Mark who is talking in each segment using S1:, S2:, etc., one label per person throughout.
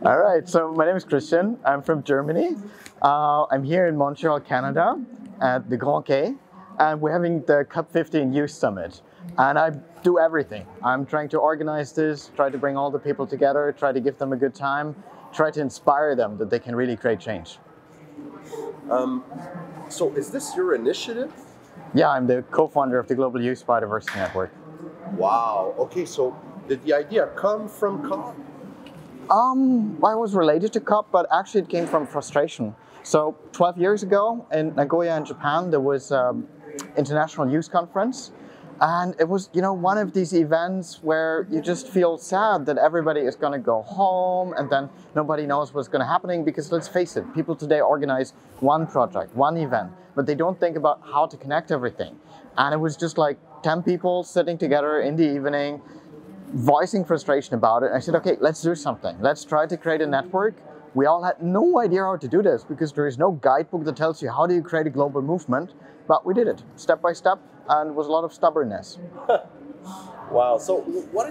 S1: All right, so my name is Christian. I'm from Germany. I'm here in Montreal, Canada at the Grand Quai, and we're having the COP15 Youth Summit. And I do everything. I'm trying to organize this, try to bring all the people together, try to give them a good time, try to inspire them that they can really create change.
S2: So is this your initiative?
S1: Yeah, I'm the co-founder of the Global Youth Biodiversity Network.
S2: Wow. Okay, so did the idea come from COP?
S1: Well, it was related to COP, but actually it came from frustration. So 12 years ago in Nagoya in Japan, there was an international youth conference. And it was, one of these events where you just feel sad that everybody is going to go home and then nobody knows what's going to happen because let's face it, people today organize one project, one event, but they don't think about how to connect everything. And it was just like 10 people sitting together in the evening, voicing frustration about it. I said, okay, let's do something. Let's try to create a network. We all had no idea how to do this because there is no guidebook that tells you how do you create a global movement, but we did it step by step. And it was a lot of stubbornness.
S2: Wow. So what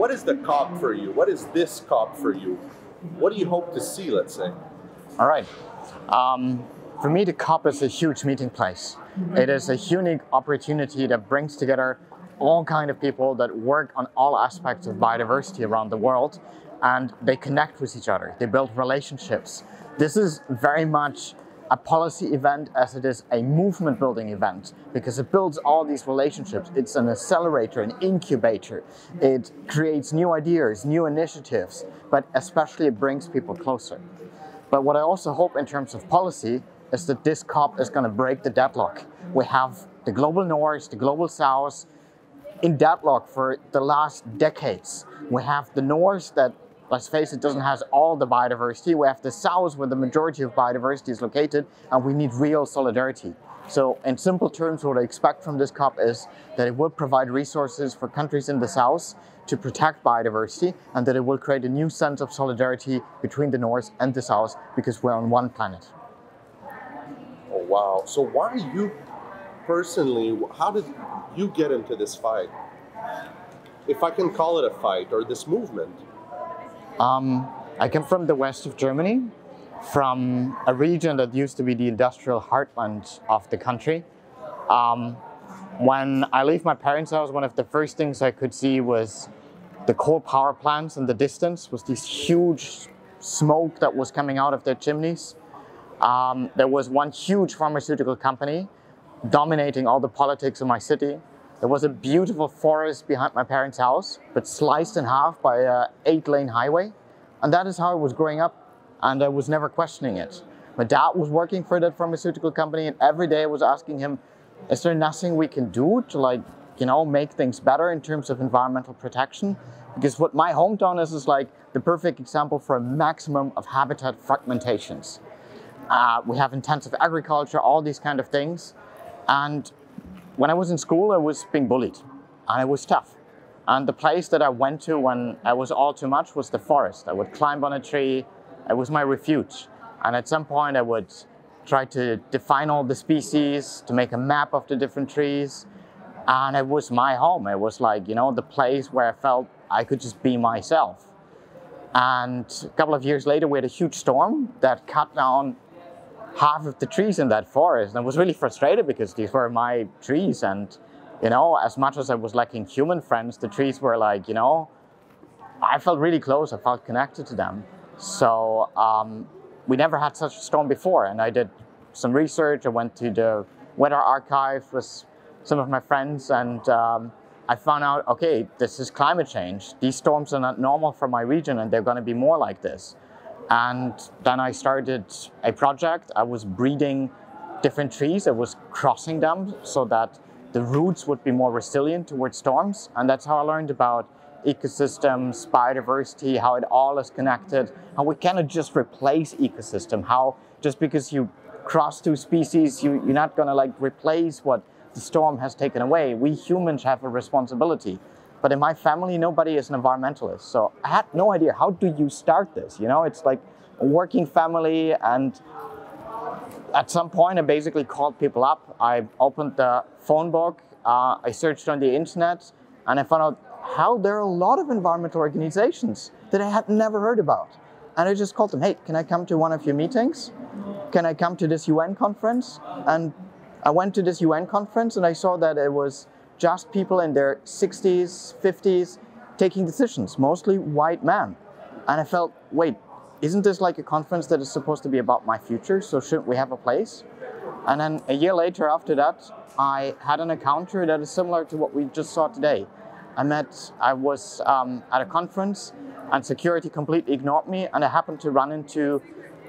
S2: is the COP for you? What is this COP for you? What do you hope to see, let's say?
S1: All right. For me, the COP is a huge meeting place. It is a unique opportunity that brings together all kinds of people that work on all aspects of biodiversity around the world, and they connect with each other. They build relationships. This is very much a policy event as it is a movement building event because it builds all these relationships. It's an accelerator, an incubator. It creates new ideas, new initiatives, but especially it brings people closer. But what I also hope in terms of policy is that this COP is going to break the deadlock. We have the global north, the global south in deadlock for the last decades. We have the north that, let's face it, doesn't have all the biodiversity. We have the south where the majority of biodiversity is located, and we need real solidarity. So in simple terms, what I expect from this COP is that it will provide resources for countries in the south to protect biodiversity, and that it will create a new sense of solidarity between the north and the south because we're on one planet.
S2: Oh, wow. So why you personally, how did you get into this fight? If I can call it a fight, or this movement?
S1: I come from the west of Germany, from a region that used to be the industrial heartland of the country. When I left my parents' house, one of the first things I could see was the coal power plants in the distance, was this huge smoke that was coming out of their chimneys. There was one huge pharmaceutical company dominating all the politics of my city. There was a beautiful forest behind my parents' house, but sliced in half by an 8-lane highway. And that is how I was growing up, and I was never questioning it. My dad was working for that pharmaceutical company, and every day I was asking him, is there nothing we can do to make things better in terms of environmental protection? Because what my hometown is like the perfect example for a maximum of habitat fragmentations. We have intensive agriculture, all these kind of things. And when I was in school, I was being bullied, and it was tough. And the place that I went to when I was all too much was the forest. I would climb on a tree. It was my refuge. And at some point, I would try to define all the species, to make a map of the different trees. And it was my home. It was like, the place where I felt I could just be myself. And a couple of years later, we had a huge storm that cut down half of the trees in that forest. And I was really frustrated because these were my trees. And, as much as I was lacking human friends, the trees were like, I felt really close. I felt connected to them. So we never had such a storm before. And I did some research. I went to the weather archive with some of my friends. And I found out, okay, this is climate change. These storms are not normal for my region, and they're going to be more like this. And then I started a project. I was breeding different trees. I was crossing them so that the roots would be more resilient towards storms. And that's how I learned about ecosystems, biodiversity, how it all is connected, how we cannot just replace ecosystem, how just because you cross two species, you're not going to replace what the storm has taken away. We humans have a responsibility. But in my family, nobody is an environmentalist. So I had no idea, how do you start this? It's like a working family, and at some point I basically called people up. I opened the phone book, I searched on the internet, and I found out how there are a lot of environmental organizations that I had never heard about. And I just called them, hey, can I come to one of your meetings? Can I come to this UN conference? And I went to this UN conference and I saw that it was just people in their 60s, 50s, taking decisions, mostly white men. And I felt, wait, isn't this like a conference that is supposed to be about my future? So shouldn't we have a place? And then a year later after that, I had an encounter that is similar to what we just saw today. I was at a conference and security completely ignored me, and I happened to run into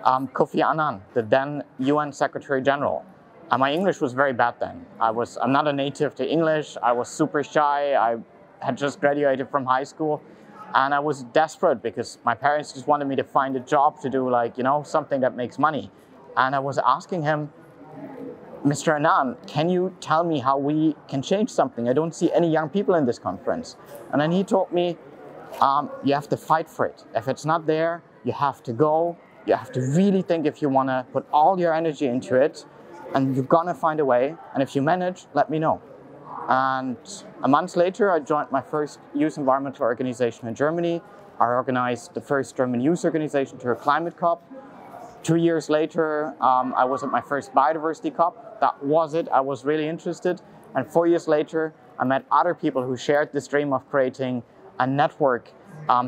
S1: Kofi Annan, the then UN Secretary General. And my English was very bad then. I'm not a native to English, I was super shy, I had just graduated from high school, and I was desperate because my parents just wanted me to find a job to do, like, you know, something that makes money. And I was asking him, Mr. Annan, can you tell me how we can change something? I don't see any young people in this conference. And then he told me, you have to fight for it. If it's not there, you have to go. You have to really think if you want to put all your energy into it, and you're gonna find a way. And if you manage, let me know. And a month later, I joined my first youth environmental organization in Germany. I organized the first German youth organization to a climate COP. 2 years later, I was at my first biodiversity COP. That was it. I was really interested. And 4 years later, I met other people who shared this dream of creating a network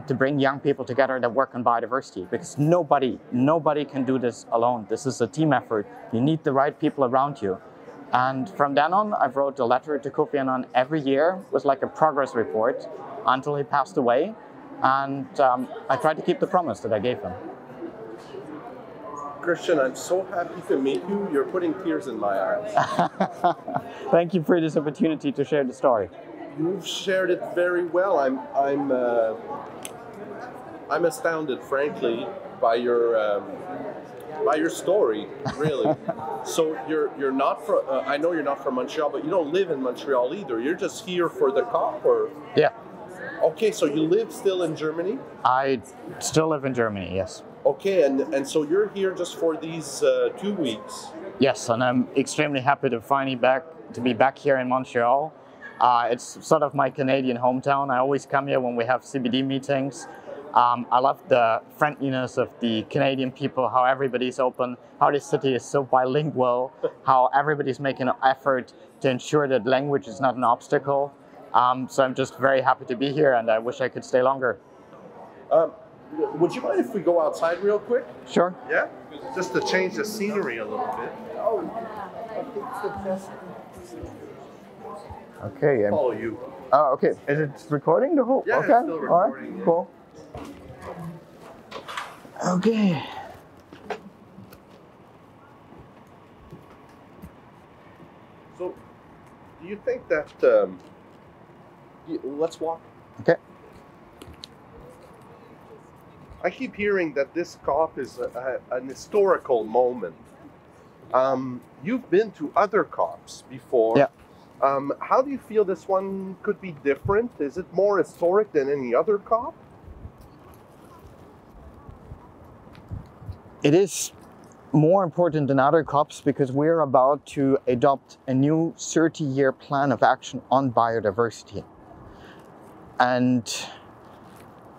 S1: to bring young people together that work on biodiversity. Because nobody can do this alone. This is a team effort. You need the right people around you. And from then on, I wrote a letter to Kofi Annan every year. It was like a progress report until he passed away. And I tried to keep the promise that I gave him.
S2: Christian, I'm so happy to meet you. You're putting tears in my eyes.
S1: Thank you for this opportunity to share the story.
S2: You've shared it very well. I'm astounded, frankly, by your story, really. So you're not from. I know you're not from Montreal, but you don't live in Montreal either. You're just here for the COP, or?
S1: Yeah.
S2: Okay, so you live still in Germany?
S1: I still live in Germany, yes.
S2: Okay, and so you're here just for these 2 weeks?
S1: Yes, and I'm extremely happy to be back here in Montreal. It's sort of my Canadian hometown. I always come here when we have CBD meetings. I love the friendliness of the Canadian people, how everybody's open, how this city is so bilingual, how everybody's making an effort to ensure that language is not an obstacle. So I'm just very happy to be here, and I wish I could stay longer.
S2: Would you mind if we go outside real quick?
S1: Sure.
S2: Yeah? Just to change the scenery a little bit. Oh, I think it's the best.
S1: Okay.
S2: Follow you.
S1: Oh, okay. Is it recording the whole?
S2: Yeah,
S1: okay.
S2: it's still recording.
S1: All right. Cool. Okay.
S2: So, do you think that? Let's walk.
S1: Okay.
S2: I keep hearing that this COP is an historical moment. You've been to other COPs before.
S1: Yeah.
S2: How do you feel this one could be different? Is it more historic than any other COP?
S1: It is more important than other COPs because we're about to adopt a new 30-year plan of action on biodiversity. And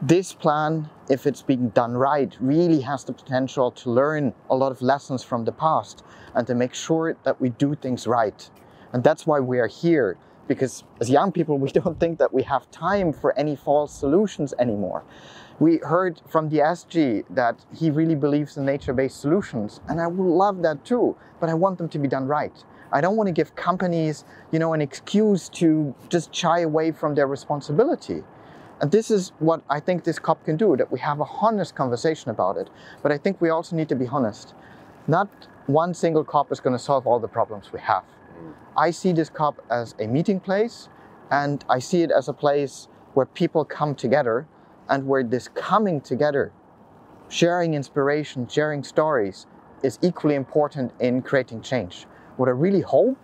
S1: this plan, if it's being done right, really has the potential to learn a lot of lessons from the past and to make sure that we do things right. And that's why we are here, because as young people, we don't think that we have time for any false solutions anymore. We heard from the SG that he really believes in nature-based solutions, and I would love that too, but I want them to be done right. I don't want to give companies, an excuse to just shy away from their responsibility. And this is what I think this COP can do, that we have a honest conversation about it. But I think we also need to be honest. Not one single COP is going to solve all the problems we have. I see this COP as a meeting place, and I see it as a place where people come together, and where this coming together, sharing inspiration, sharing stories, is equally important in creating change. What I really hope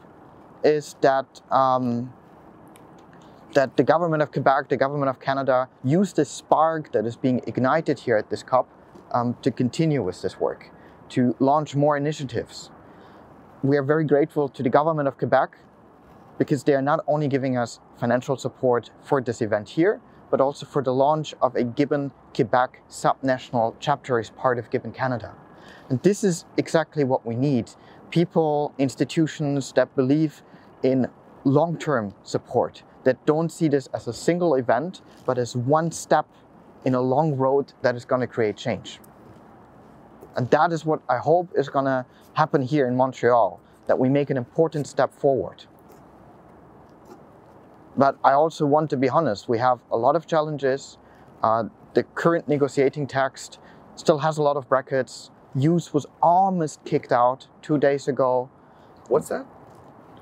S1: is that that the government of Quebec, the government of Canada, use this spark that is being ignited here at this COP to continue with this work, to launch more initiatives. We are very grateful to the government of Quebec because they are not only giving us financial support for this event here, but also for the launch of a GYBN Quebec subnational chapter as part of GYBN Canada. And this is exactly what we need. People, institutions that believe in long-term support, that don't see this as a single event, but as one step in a long road that is going to create change. And that is what I hope is going to happen here in Montreal, that we make an important step forward. But I also want to be honest, we have a lot of challenges. The current negotiating text still has a lot of brackets. Youth was almost kicked out 2 days ago.
S2: What's that?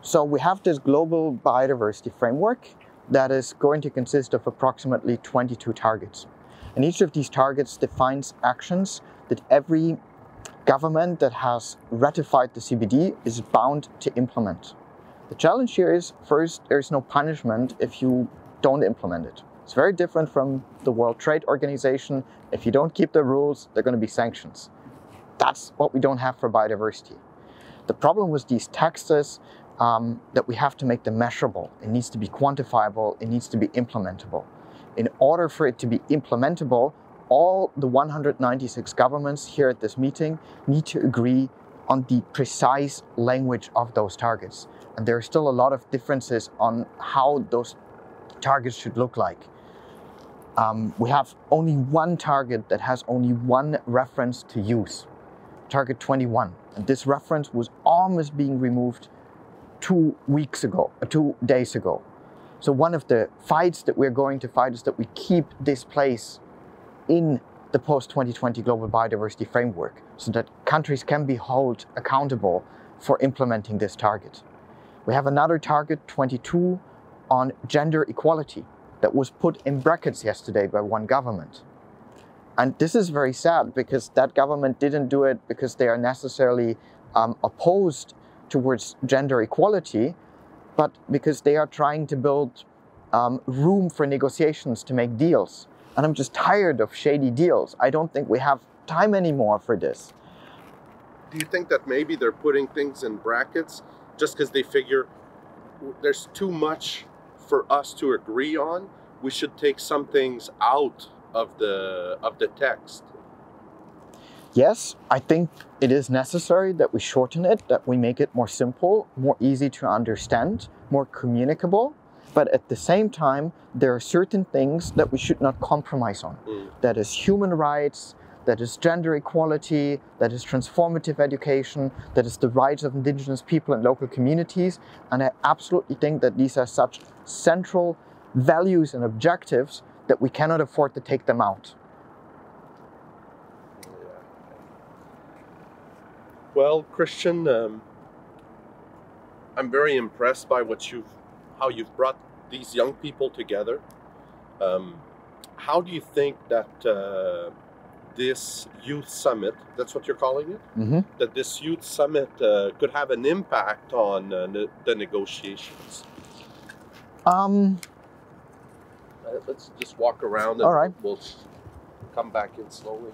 S1: So we have this global biodiversity framework that is going to consist of approximately 22 targets. And each of these targets defines actions that every government that has ratified the CBD is bound to implement. The challenge here is, first, there's no punishment if you don't implement it. It's very different from the World Trade Organization. If you don't keep the rules, there are going to be sanctions. That's what we don't have for biodiversity. The problem with these texts that we have to make them measurable. It needs to be quantifiable. It needs to be implementable. In order for it to be implementable, all the 196 governments here at this meeting need to agree on the precise language of those targets. And there are still a lot of differences on how those targets should look like. We have only one target that has only one reference to use, target 21. And this reference was almost being removed 2 days ago. So one of the fights that we're going to fight is that we keep this place in the post-2020 Global Biodiversity Framework so that countries can be held accountable for implementing this target. We have another target, 22, on gender equality that was put in brackets yesterday by one government. And this is very sad because that government didn't do it because they are necessarily opposed towards gender equality, but because they are trying to build room for negotiations to make deals. And I'm just tired of shady deals. I don't think we have time anymore for this.
S2: Do you think that maybe they're putting things in brackets just because they figure there's too much for us to agree on? We should take some things out of the text.
S1: Yes, I think it is necessary that we shorten it, that we make it more simple, more easy to understand, more communicable. But at the same time, there are certain things that we should not compromise on. That is human rights, that is gender equality, that is transformative education, that is the rights of indigenous people and local communities. And I absolutely think that these are such central values and objectives that we cannot afford to take them out.
S2: Well, Christian, I'm very impressed by how you've brought these young people together. How do you think that this youth summit, that's what you're calling it, that this youth summit could have an impact on the negotiations? Let's just walk around and
S1: all right.
S2: We'll come back in slowly.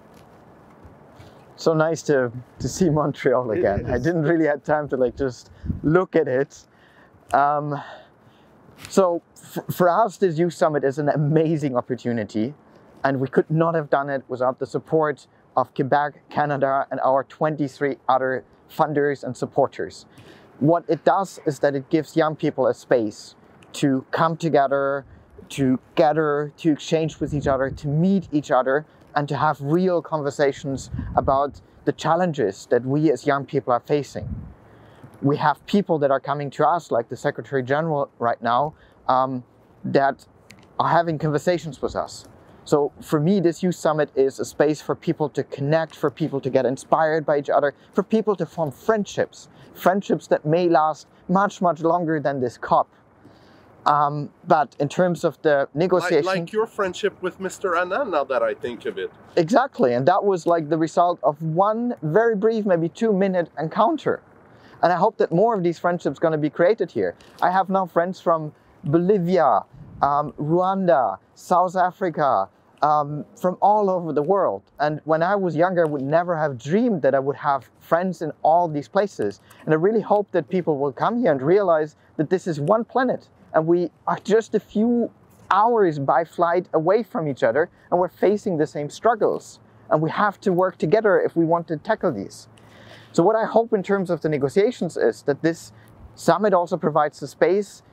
S1: So nice to see Montreal again. I didn't really have time to just look at it. So for us, this youth summit is an amazing opportunity, and we could not have done it without the support of Quebec, Canada, and our 23 other funders and supporters. What it does is that it gives young people a space to come together, to gather, to exchange with each other, to meet each other, and to have real conversations about the challenges that we as young people are facing. We have people that are coming to us, like the Secretary General right now, that are having conversations with us. So for me, this youth summit is a space for people to connect, for people to get inspired by each other, for people to form friendships that may last much, much longer than this COP. But in terms of the negotiation...
S2: Like your friendship with Mr. Anand, now that I think of it.
S1: Exactly, and that was the result of one very brief, maybe 2-minute encounter. And I hope that more of these friendships are going to be created here. I have now friends from Bolivia, Rwanda, South Africa, from all over the world. And when I was younger, I would never have dreamed that I would have friends in all these places. And I really hope that people will come here and realize that this is one planet and we are just a few hours by flight away from each other, and we're facing the same struggles. And we have to work together if we want to tackle these. So what I hope in terms of the negotiations is that this summit also provides the space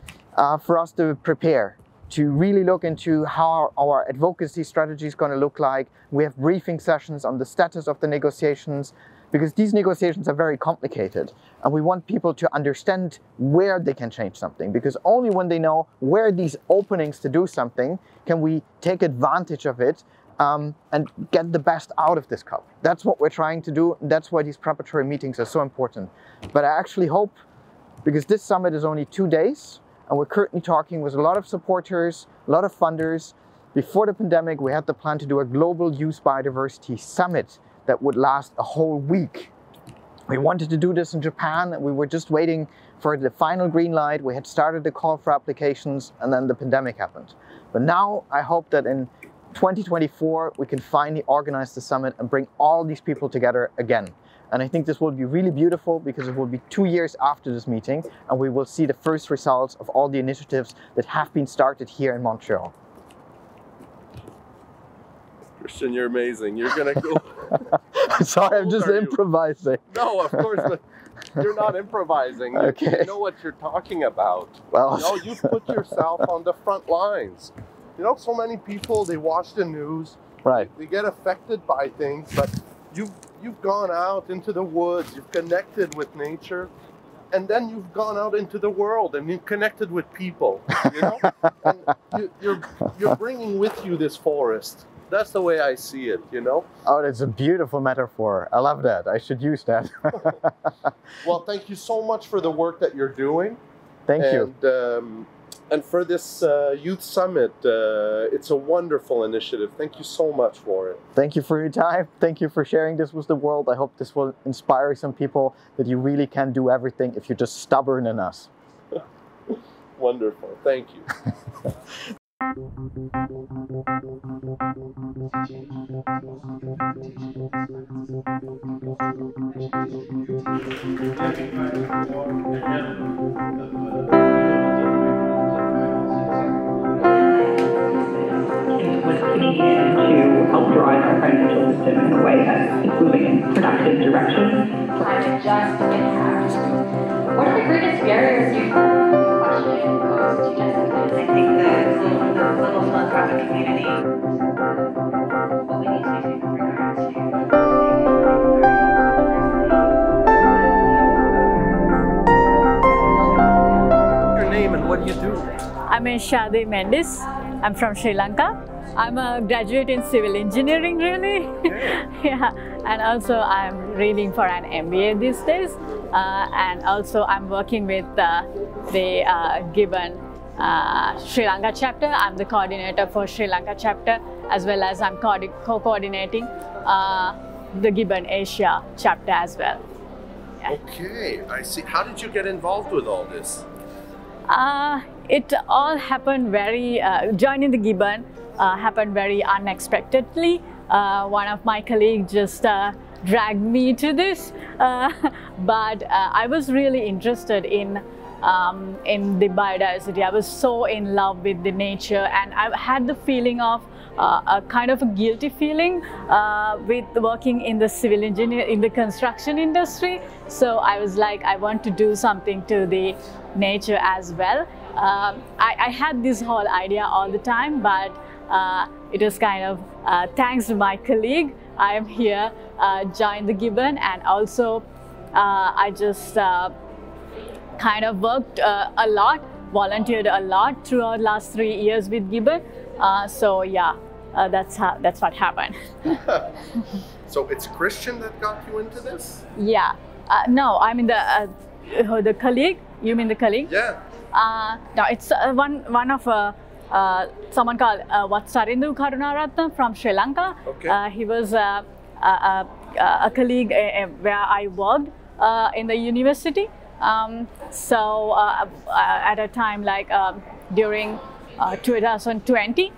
S1: for us to prepare, to really look into how our advocacy strategy is going to look like. We have briefing sessions on the status of the negotiations, because these negotiations are very complicated. And we want people to understand where they can change something, because only when they know where these openings to do something can we take advantage of it and get the best out of this COP. That's what we're trying to do. That's why these preparatory meetings are so important. But I actually hope, because this summit is only 2 days, and we're currently talking with a lot of supporters, a lot of funders. Before the pandemic, we had the plan to do a Global Youth Biodiversity Summit that would last a whole week. We wanted to do this in Japan, and we were just waiting for the final green light. We had started the call for applications, and then the pandemic happened. But now I hope that in 2024, we can finally organize the summit and bring all these people together again. And I think this will be really beautiful, because it will be 2 years after this meeting, and we will see the first results of all the initiatives that have been started here in Montreal.
S2: Christian, you're amazing. You're gonna go.
S1: Sorry, I'm just improvising.
S2: No, of course not. You're not improvising.
S1: Okay.
S2: You know what you're talking about.
S1: Well,
S2: You know, you've put yourself on the front lines. You know, so many people, they watch the news,
S1: right.
S2: they get affected by things, but you've gone out into the woods, you've connected with nature, and then you've gone out into the world and you've connected with people. You know, and you're bringing with you this forest. That's the way I see it. You know.
S1: Oh, that's a beautiful metaphor. I love that. I should use that.
S2: Well, thank you so much for the work that you're doing.
S1: Thank you.
S2: And for this youth summit, it's a wonderful initiative. Thank you so much for it.
S1: Thank you for your time. Thank you for sharing this with the world. I hope this will inspire some people that you really can do everything if you're just stubborn enough.
S2: Wonderful. Thank you.
S3: To help drive our financial system in a way that is moving in productive direction.
S4: Climate just impact. What are the greatest barriers you question posed to Jessica?
S5: I think the global philanthropic community. What we need to do in regards to
S2: Your name and what do you do?
S6: I'm Eshadi Mendis. I'm from Sri Lanka. I'm a graduate in civil engineering, really. Yeah, and also I'm reading for an MBA these days. And also I'm working with the GYBN Sri Lanka chapter. I'm the coordinator for Sri Lanka chapter, as well as I'm co-coordinating the GYBN Asia chapter as well. Yeah.
S2: Okay, I see. How did you get involved with all this?
S6: It all happened joining the GYBN happened very unexpectedly. One of my colleagues just dragged me to this, but I was really interested in the biodiversity. I was so in love with the nature, and I had the feeling of a kind of a guilty feeling with working in the civil engineer, in the construction industry. So I was like, I want to do something to the nature as well. I had this whole idea all the time, but it was kind of thanks to my colleague, I am here, joined the GYBN, and also I just kind of worked a lot, volunteered a lot throughout last 3 years with GYBN. So yeah, that's what happened.
S2: So it's Christian that got you into this?
S6: Yeah. No, I mean the colleague. You mean the colleague?
S2: Yeah.
S6: No, it's one of someone called Vatsarindu Karunaratne from Sri Lanka.
S2: Okay.
S6: He was a colleague where I worked in the university. So at a time like during 2020,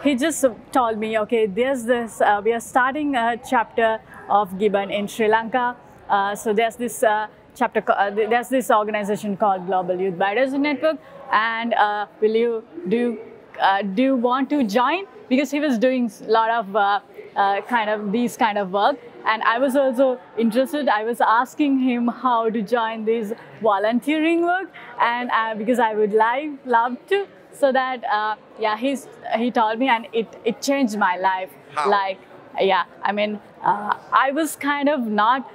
S6: He just told me, okay, there's this, we are starting a chapter of GYBN in Sri Lanka. So there's this chapter, there's this organization called Global Youth Biodiversity Network, and do you want to join? Because he was doing a lot of these kind of work, and I was also interested. I was asking him how to join this volunteering work, and because I would love to. So that he told me, and it changed my life.
S2: How?
S6: Like, yeah, I mean, I was kind of not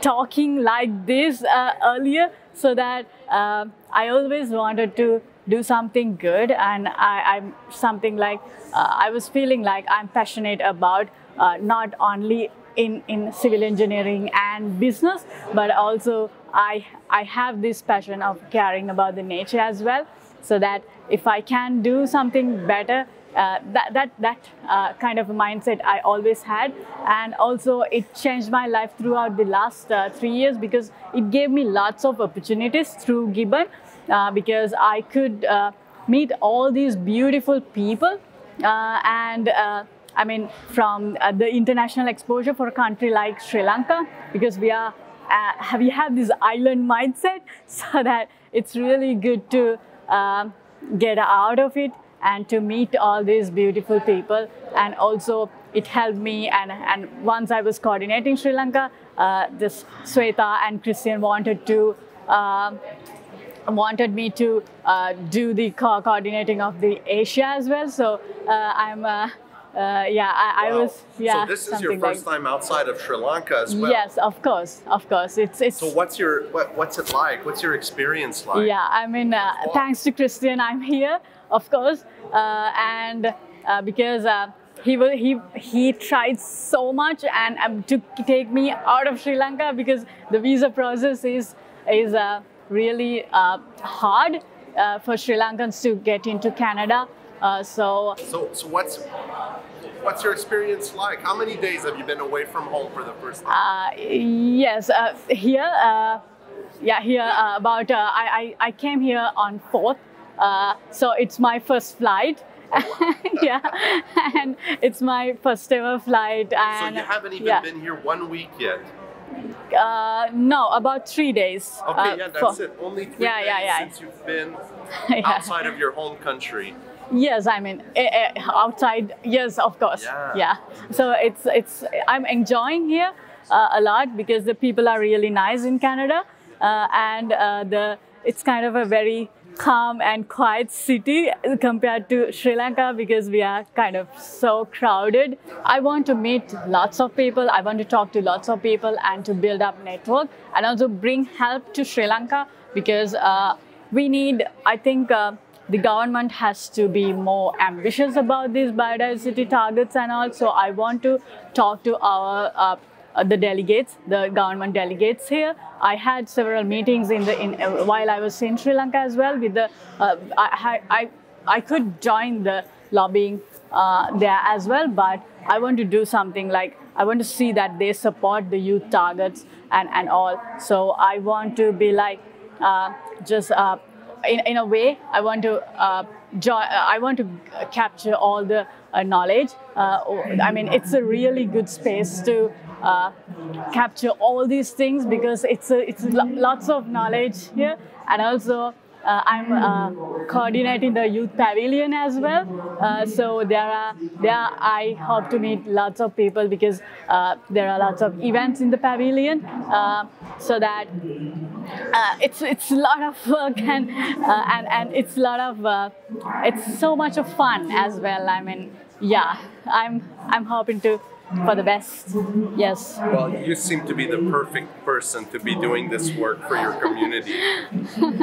S6: talking like this earlier, so that I always wanted to do something good, and I'm something like I was feeling like I'm passionate about not only in civil engineering and business, but also I have this passion of caring about the nature as well. So that if I can do something better, that kind of a mindset I always had, and also it changed my life throughout the last 3 years, because it gave me lots of opportunities through GYBN, because I could meet all these beautiful people, and I mean, from the international exposure for a country like Sri Lanka, because we have this island mindset, so that it's really good to get out of it and to meet all these beautiful people. And also it helped me, and once I was coordinating Sri Lanka, this Sweta and Christian wanted me to do the coordinating of the Asia as well. So I
S2: Wow.
S6: was, yeah.
S2: So this is your first time outside of Sri Lanka as well.
S6: Yes, of course. It's.
S2: So what's it like? What's your experience like?
S6: Yeah, I mean, thanks to Christian, I'm here, of course, and because he tried so much and to take me out of Sri Lanka, because the visa process is really hard for Sri Lankans to get into Canada. So
S2: what's your experience like? How many days have you been away from home for the first time?
S6: Yes, here about I came here on 4th, so it's my first flight. Yeah, and it's my first ever flight. And
S2: so you haven't even been here 1 week yet?
S6: No, about 3 days.
S2: Okay, that's it. Only 3 days since you've been outside of your home country.
S6: Yes, I mean outside. Yes, of course. Yeah. So I'm enjoying here a lot, because the people are really nice in Canada, and it's kind of a very calm and quiet city compared to Sri Lanka, because we are kind of so crowded. I want to meet lots of people. I want to talk to lots of people and to build up network, and also bring help to Sri Lanka, because we need, I think, the government has to be more ambitious about these biodiversity targets and all. So I want to talk to our the delegates, the government delegates here. I had several meetings while I was in Sri Lanka as well. With the I could join the lobbying there as well, but I want to do something like, I want to see that they support the youth targets and all. So I want to be like in a way, I want to capture all the knowledge. I mean, it's a really good space to capture all these things, because it's lots of knowledge here. And also I'm coordinating the youth pavilion as well. So I hope to meet lots of people, because there are lots of events in the pavilion. So that it's a lot of work, and it's a lot of it's so much of fun as well. I mean, yeah, I'm hoping for the best. Yes.
S2: Well, you seem to be the perfect person to be doing this work for your community.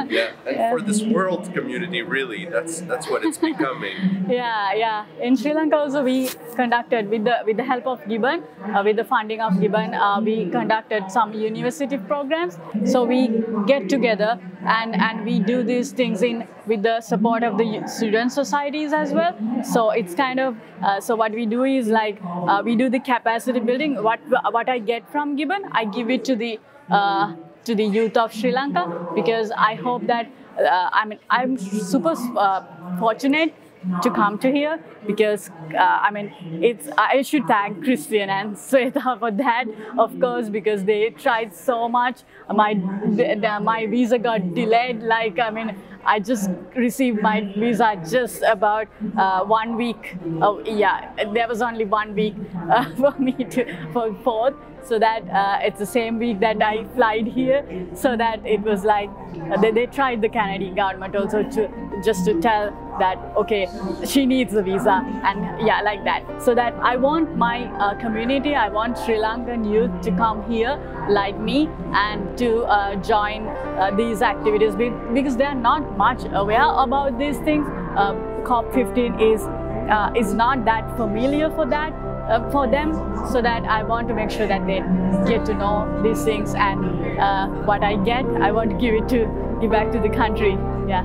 S2: Yeah, and for this world community, really, that's what it's becoming.
S6: Yeah. In Sri Lanka also, we conducted with the help of GYBN, with the funding of GYBN, we conducted some university programs. So we get together and we do these things with the support of the student societies as well. So it's kind of so what we do is like we do the capacity building. What I get from GYBN, I give it to the youth of Sri Lanka, because I hope that I mean, I'm super fortunate to come to here because I mean, I should thank Christian and Sweta for that, of course, because they tried so much. My visa got delayed. Like, I mean, I just received my visa just about 1 week. Oh, yeah, there was only 1 week for me for 4th. So that it's the same week that I flied here. So that it was like they tried the Canadian government also to tell that okay, she needs a visa, and yeah, like that. So that I want my community, I want Sri Lankan youth to come here like me and to join these activities because they are not much aware about these things. COP15 is not that familiar for that. For them, so that I want to make sure that they get to know these things, and what I get, I want to give back to the country. Yeah.